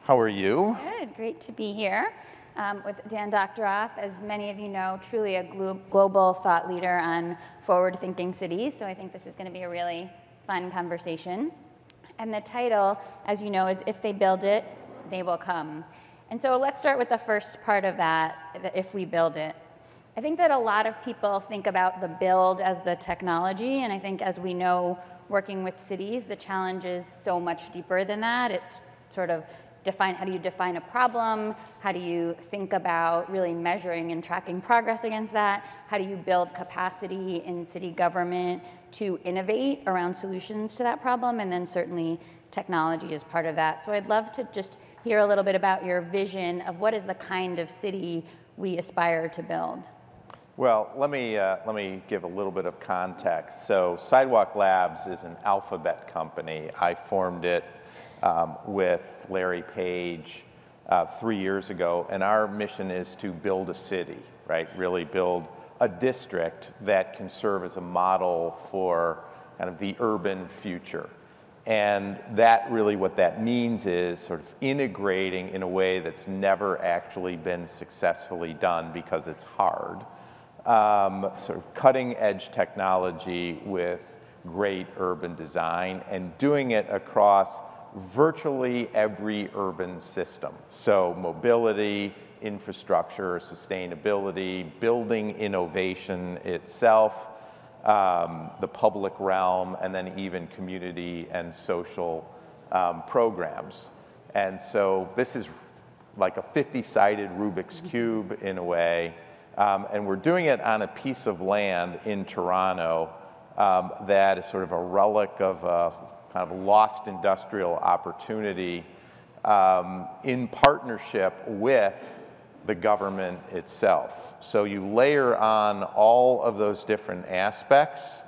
How are you? Good, great to be here with Dan Doctoroff. As many of you know, truly a global thought leader on forward-thinking cities. So I think this is going to be a really fun conversation. And the title, as you know, is If They Build It, They Will Come. And so let's start with the first part of that if we build it. I think that a lot of people think about the build as the technology, and I think as we know, working with cities, the challenge is so much deeper than that. It's sort of how do you define a problem? How do you think about really measuring and tracking progress against that? How do you build capacity in city government to innovate around solutions to that problem? And then certainly technology is part of that. So I'd love to just hear a little bit about your vision of what is the kind of city we aspire to build. Well, let me give a little bit of context. So Sidewalk Labs is an alphabet company. I formed it with Larry Page 3 years ago, and our mission is to build a city, right? Really build a district that can serve as a model for kind of the urban future. And that really what that means is sort of integrating in a way that's never actually been successfully done because it's hard. Sort of cutting edge technology with great urban design and doing it across virtually every urban system. So mobility, infrastructure, sustainability, building innovation itself, the public realm, and then even community and social programs. And so this is like a 50-sided Rubik's Cube in a way. And we're doing it on a piece of land in Toronto that is sort of a relic of a kind of lost industrial opportunity in partnership with the government itself. So you layer on all of those different aspects,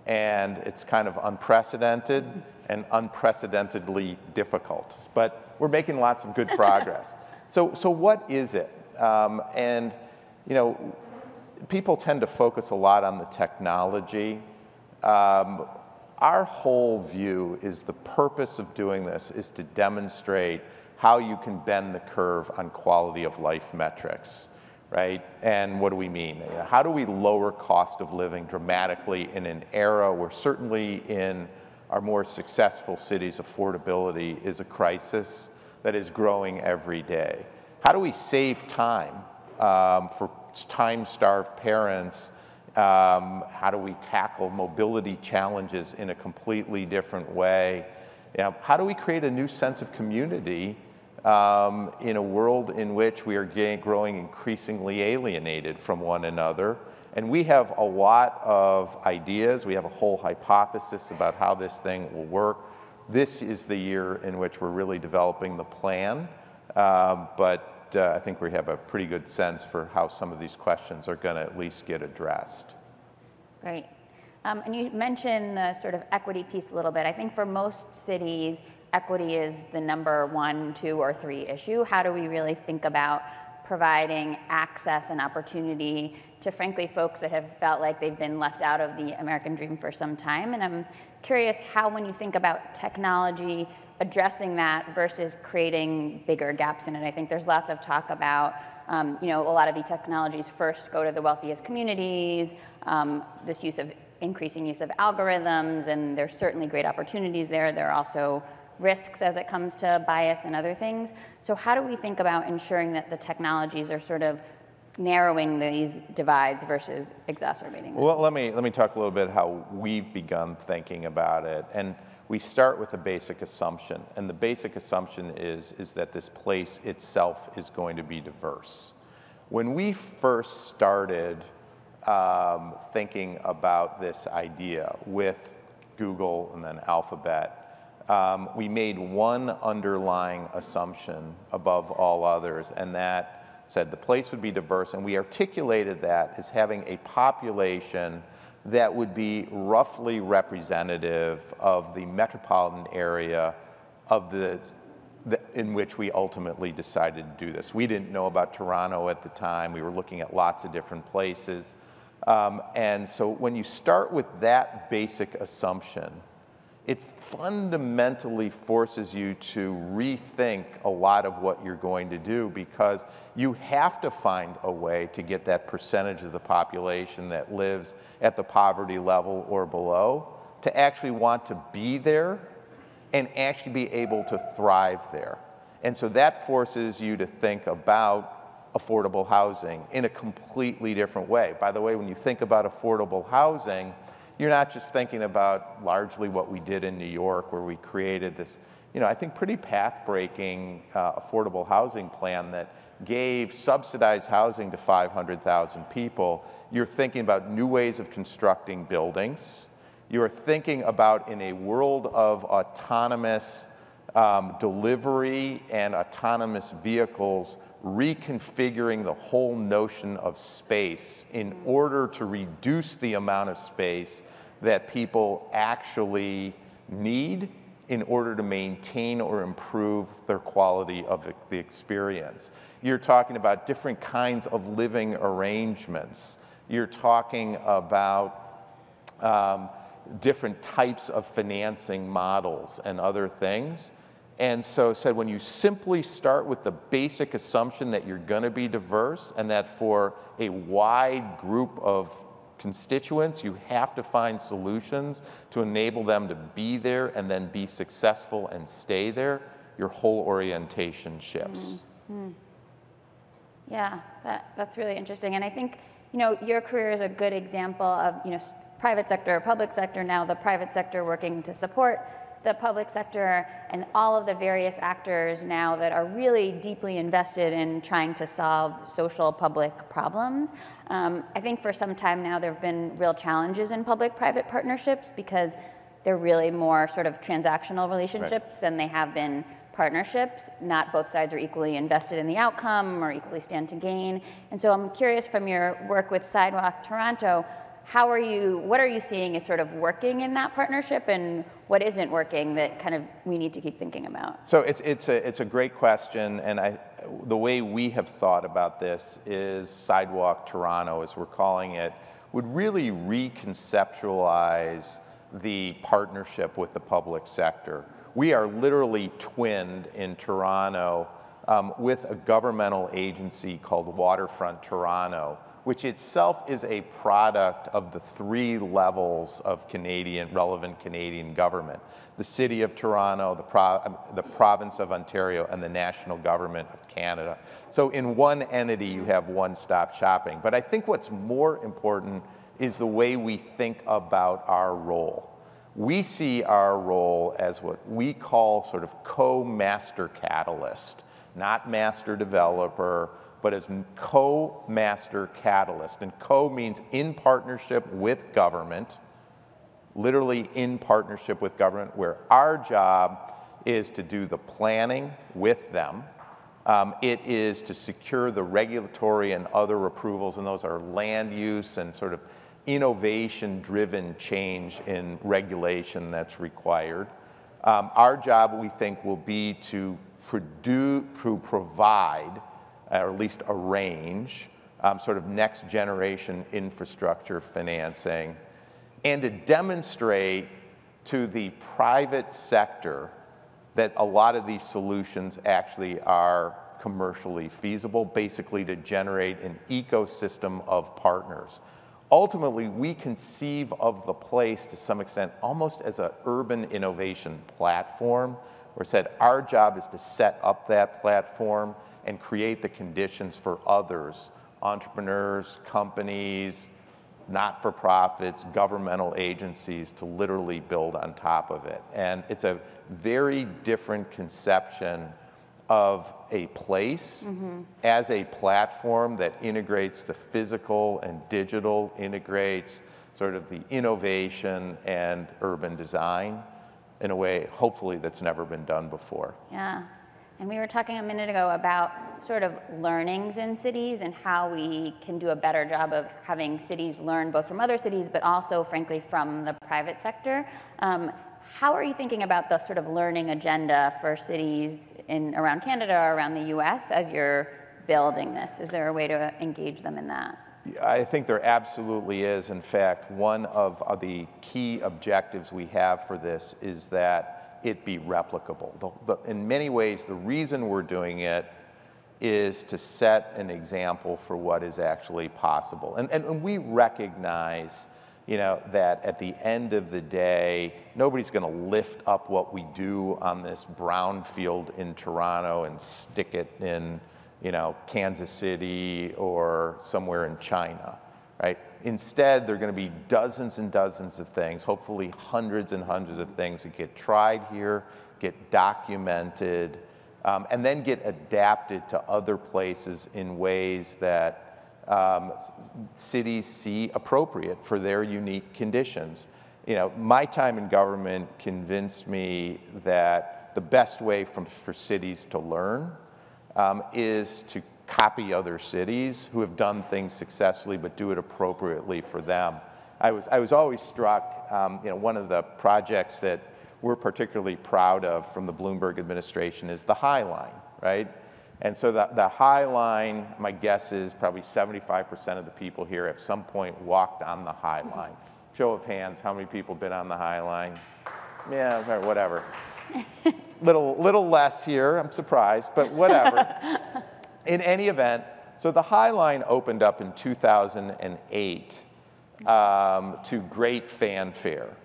and it's kind of unprecedented and unprecedentedly difficult. But we're making lots of good progress. So what is it? And you know, people tend to focus a lot on the technology. Our whole view is the purpose of doing this is to demonstrate how you can bend the curve on quality of life metrics, right? And what do we mean? How do we lower cost of living dramatically in an era where certainly in our more successful cities, affordability is a crisis that is growing every day? How do we save time for time-starved parents? How do we tackle mobility challenges in a completely different way? How do we create a new sense of community in a world in which we are growing increasingly alienated from one another? And we have a lot of ideas. We have a whole hypothesis about how this thing will work. This is the year in which we're really developing the plan, but I think we have a pretty good sense for how some of these questions are going to at least get addressed. Great. And you mentioned the sort of equity piece a little bit. I think for most cities, equity is the number 1, 2, or 3 issue. How do we really think about providing access and opportunity to, frankly, folks that have felt like they've been left out of the American dream for some time? And I'm curious how, when you think about technology, addressing that versus creating bigger gaps in it. I think there's lots of talk about, a lot of these technologies first go to the wealthiest communities, this increasing use of algorithms, and there's certainly great opportunities there. There are also risks as it comes to bias and other things. So how do we think about ensuring that the technologies are sort of narrowing these divides versus exacerbating them? Well, let me talk a little bit how we've begun thinking about it. And we start with a basic assumption, and the basic assumption is that this place itself is going to be diverse. When we first started thinking about this idea with Google and then Alphabet, we made one underlying assumption above all others, and that said the place would be diverse, and we articulated that as having a population that would be roughly representative of the metropolitan area of in which we ultimately decided to do this. We didn't know about Toronto at the time. We were looking at lots of different places. And so when you start with that basic assumption, it fundamentally forces you to rethink a lot of what you're going to do, because you have to find a way to get that percentage of the population that lives at the poverty level or below to actually want to be there and actually be able to thrive there. And so that forces you to think about affordable housing in a completely different way. By the way, when you think about affordable housing, you're not just thinking about largely what we did in New York, where we created this, I think pretty path-breaking affordable housing plan that gave subsidized housing to 500,000 people. You're thinking about new ways of constructing buildings. You're thinking about, in a world of autonomous delivery and autonomous vehicles, reconfiguring the whole notion of space in order to reduce the amount of space that people actually need in order to maintain or improve their quality of the experience. You're talking about different kinds of living arrangements. You're talking about different types of financing models and other things. And so said, when you simply start with the basic assumption that you're going to be diverse and that for a wide group of constituents, you have to find solutions to enable them to be there and then be successful and stay there, your whole orientation shifts. Mm-hmm. Yeah, that's really interesting. And I think, your career is a good example of, private sector, public sector, now the private sector working to support the public sector, and all of the various actors now that are really deeply invested in trying to solve social public problems. I think for some time now there have been real challenges in public-private partnerships because they're really more sort of transactional relationships than they have been partnerships. Not both sides are equally invested in the outcome or equally stand to gain. And so I'm curious, from your work with Sidewalk Toronto, what are you seeing is sort of working in that partnership, and what isn't working that kind of we need to keep thinking about? So it's a great question, and the way we have thought about this is Sidewalk Toronto, as we're calling it, would really reconceptualize the partnership with the public sector. We are literally twinned in Toronto with a governmental agency called Waterfront Toronto, which itself is a product of the three levels of relevant Canadian government: the City of Toronto, the Province of Ontario, and the National Government of Canada. So in one entity, you have one-stop shopping. But I think what's more important is the way we think about our role. We see our role as what we call sort of co-master catalyst, not master developer, but as co-master catalyst. And co means in partnership with government, literally in partnership with government, where our job is to do the planning with them. It is to secure the regulatory and other approvals, and those are land use and sort of innovation-driven change in regulation that's required. Our job, we think, will be to provide, or at least arrange, sort of next generation infrastructure financing, and to demonstrate to the private sector that a lot of these solutions actually are commercially feasible, basically to generate an ecosystem of partners. Ultimately, we conceive of the place to some extent almost as an urban innovation platform, where said our job is to set up that platform and create the conditions for others, entrepreneurs, companies, not-for-profits, governmental agencies, to literally build on top of it. And it's a very different conception of a place as a platform that integrates the physical and digital, integrates sort of the innovation and urban design in a way, hopefully, that's never been done before. Yeah. And we were talking a minute ago about sort of learnings in cities and how we can do a better job of having cities learn both from other cities, but also, frankly, from the private sector. How are you thinking about the sort of learning agenda for cities around Canada or around the US as you're building this? Is there a way to engage them in that? I think there absolutely is. In fact, one of the key objectives we have for this is that it be replicable. In many ways, the reason we're doing it is to set an example for what is actually possible. And we recognize, that at the end of the day, nobody's going to lift up what we do on this brown field in Toronto and stick it in, Kansas City or somewhere in China, right? Instead, there are going to be dozens and dozens of things, hopefully hundreds and hundreds of things that get tried here, get documented, and then get adapted to other places in ways that cities see appropriate for their unique conditions. My time in government convinced me that the best way for cities to learn is to copy other cities who have done things successfully but do it appropriately for them. I was always struck, one of the projects that we're particularly proud of from the Bloomberg administration is the High Line, right? And so the High Line, my guess is probably 75% of the people here at some point walked on the High Line. Show of hands, how many people have been on the High Line? Yeah, whatever. Little less here, I'm surprised, but whatever. In any event, so the High Line opened up in 2008 to great fanfare.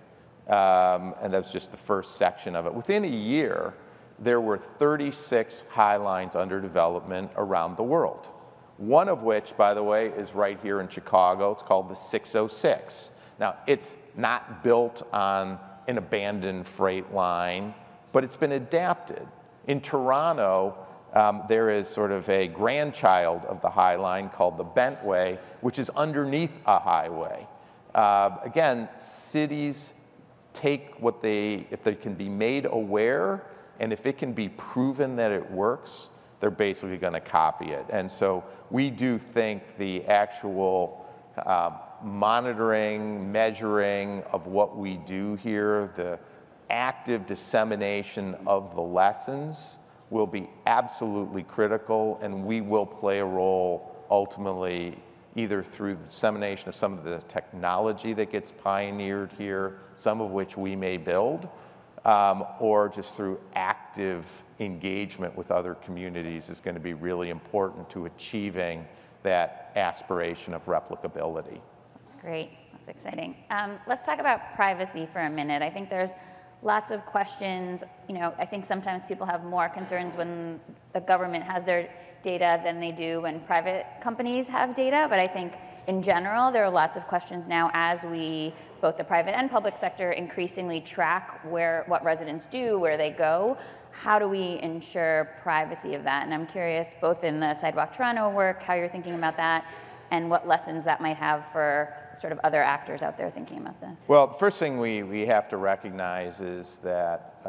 And that was just the first section of it. Within a year, there were 36 High Lines under development around the world. One of which, by the way, is right here in Chicago. It's called the 606. Now, it's not built on an abandoned freight line, but it's been adapted. In Toronto, there is sort of a grandchild of the High Line called the Bentway, which is underneath a highway. Again, cities take if they can be made aware, and if it can be proven that it works, they're basically going to copy it. And so we do think the actual monitoring, measuring of what we do here, the active dissemination of the lessons will be absolutely critical, and we will play a role ultimately either through the dissemination of some of the technology that gets pioneered here, some of which we may build, or just through active engagement with other communities is going to be really important to achieving that aspiration of replicability. That's great. That's exciting. Let's talk about privacy for a minute. I think there's lots of questions. I think sometimes people have more concerns when the government has their data than they do when private companies have data. But I think in general, there are lots of questions now as we, both the private and public sector, increasingly track what residents do, where they go. How do we ensure privacy of that? And I'm curious, both in the Sidewalk Toronto work, how you're thinking about that, and what lessons that might have for sort of other actors out there thinking about this. Well, the first thing we have to recognize is that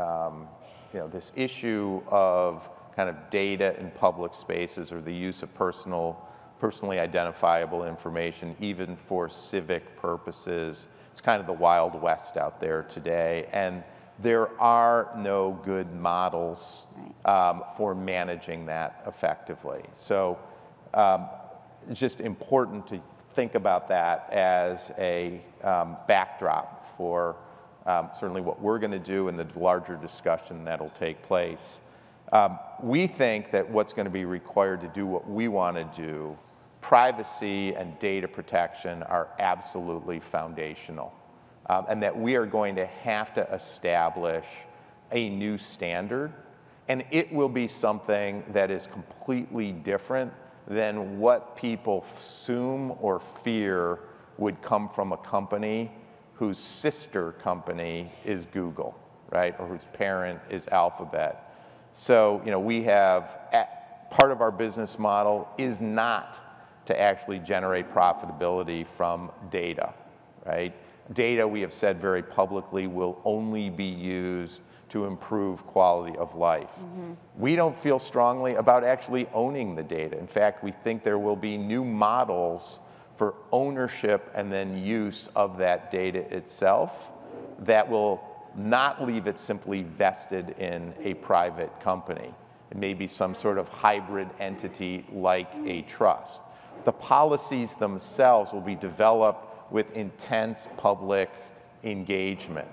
this issue of kind of data in public spaces or the use of personally identifiable information, even for civic purposes, it's kind of the Wild West out there today. And there are no good models for managing that effectively. So it's just important to think about that as a backdrop for certainly what we're going to do and the larger discussion that'll take place. We think that what's going to be required to do what we want to do, privacy and data protection are absolutely foundational, and that we are going to have to establish a new standard, and it will be something that is completely different than what people assume or fear would come from a company whose sister company is Google, right, or whose parent is Alphabet. So, we have, part of our business model is not to actually generate profitability from data, right? Data, we have said very publicly, will only be used to improve quality of life. Mm-hmm. We don't feel strongly about actually owning the data. In fact, we think there will be new models for ownership and then use of that data itself that will not leave it simply vested in a private company. It may be some sort of hybrid entity like a trust. the policies themselves will be developed with intense public engagement.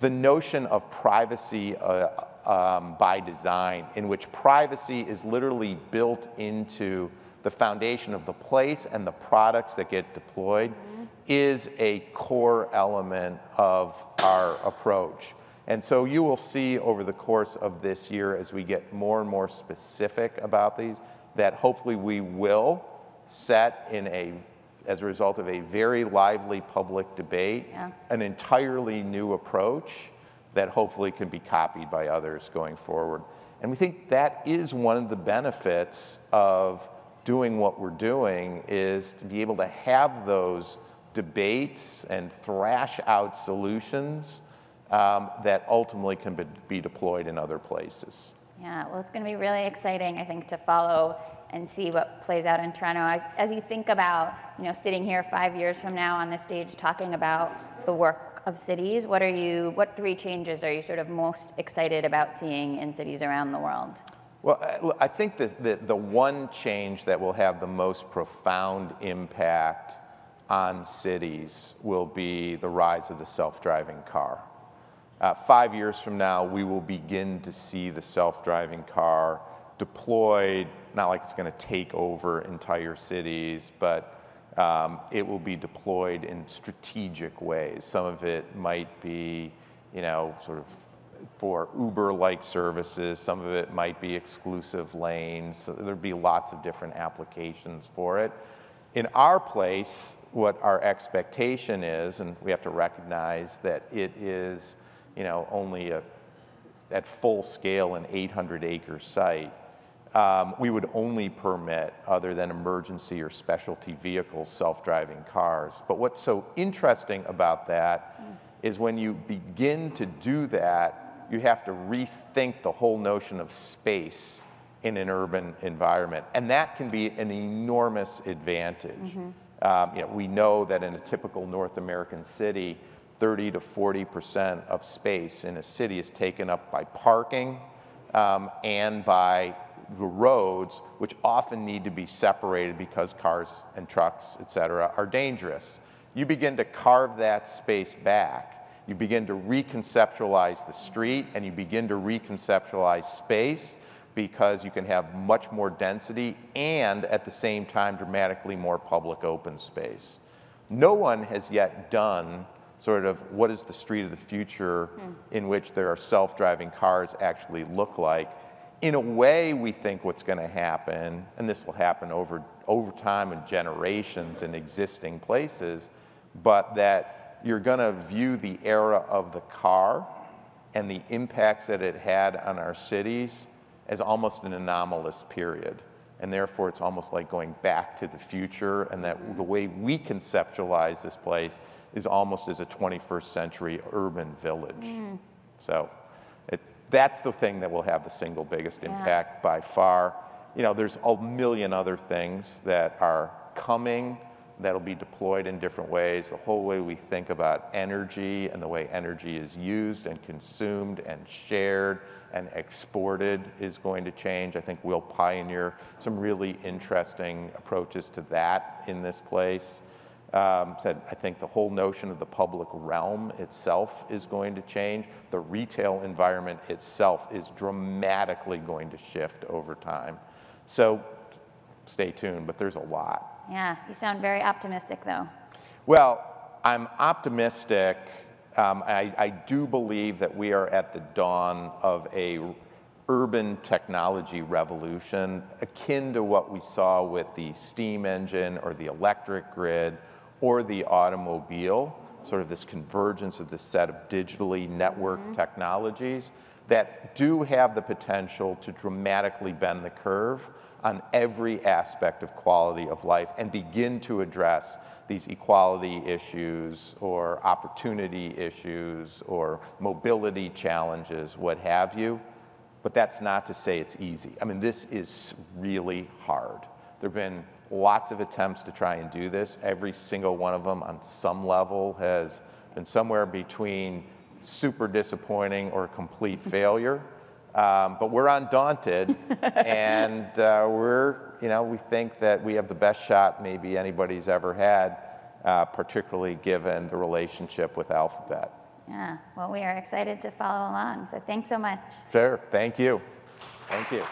The notion of privacy by design, in which privacy is literally built into the foundation of the place and the products that get deployed, is a core element of our approach. And so you will see over the course of this year, as we get more and more specific about these, that hopefully we will set as a result of a very lively public debate, an entirely new approach that hopefully can be copied by others going forward. And we think that is one of the benefits of doing what we're doing, is to be able to have those debates and thrash out solutions that ultimately can be deployed in other places. Yeah, well, it's going to be really exciting, I think, to follow and see what plays out in Toronto. As you think about, sitting here 5 years from now on this stage talking about the work of cities, what 3 changes are you sort of most excited about seeing in cities around the world? Well, I think the one change that will have the most profound impact on cities will be the rise of the self-driving car. 5 years from now, we will begin to see the self-driving car deployed, not like it's going to take over entire cities, but it will be deployed in strategic ways. Some of it might be, sort of for Uber-like services. Some of it might be exclusive lanes. So there'll be lots of different applications for it. In our place, what our expectation is, and we have to recognize that it is, only at full scale an 800-acre site, we would only permit, other than emergency or specialty vehicles, self-driving cars. But what's so interesting about that is when you begin to do that, you have to rethink the whole notion of space in an urban environment. And that can be an enormous advantage. We know that in a typical North American city, 30 to 40% of space in a city is taken up by parking and by the roads, which often need to be separated because cars and trucks, et cetera, are dangerous. You begin to carve that space back. You begin to reconceptualize the street, and you begin to reconceptualize space, because you can have much more density and at the same time dramatically more public open space. No one has yet done sort of what is the street of the future in which there are self-driving cars actually look like. In a way, we think what's going to happen, and this will happen over time and generations in existing places, but that you're going to view the era of the car and the impacts that it had on our cities as almost an anomalous period. And therefore, it's almost like going back to the future, and that the way we conceptualize this place is almost as a 21st century urban village. So that's the thing that will have the single biggest impact by far. There's a million other things that are coming that'll be deployed in different ways. The whole way we think about energy and the way energy is used and consumed and shared and exported is going to change. I think we'll pioneer some really interesting approaches to that in this place. I think the whole notion of the public realm itself is going to change. The retail environment itself is dramatically going to shift over time. So stay tuned, but there's a lot. Yeah, you sound very optimistic, though. Well, I'm optimistic. I do believe that we are at the dawn of a urban technology revolution akin to what we saw with the steam engine or the electric grid or the automobile, sort of this convergence of this set of digitally networked technologies that do have the potential to dramatically bend the curve on every aspect of quality of life and begin to address these equality issues or opportunity issues or mobility challenges, what have you. But that's not to say it's easy. I mean, this is really hard. There have been lots of attempts to try and do this. Every single one of them on some level has been somewhere between super disappointing or complete failure. But we're undaunted, and we think that we have the best shot maybe anybody's ever had, particularly given the relationship with Alphabet. Yeah, well, we are excited to follow along, so thanks so much. Sure, thank you. Thank you.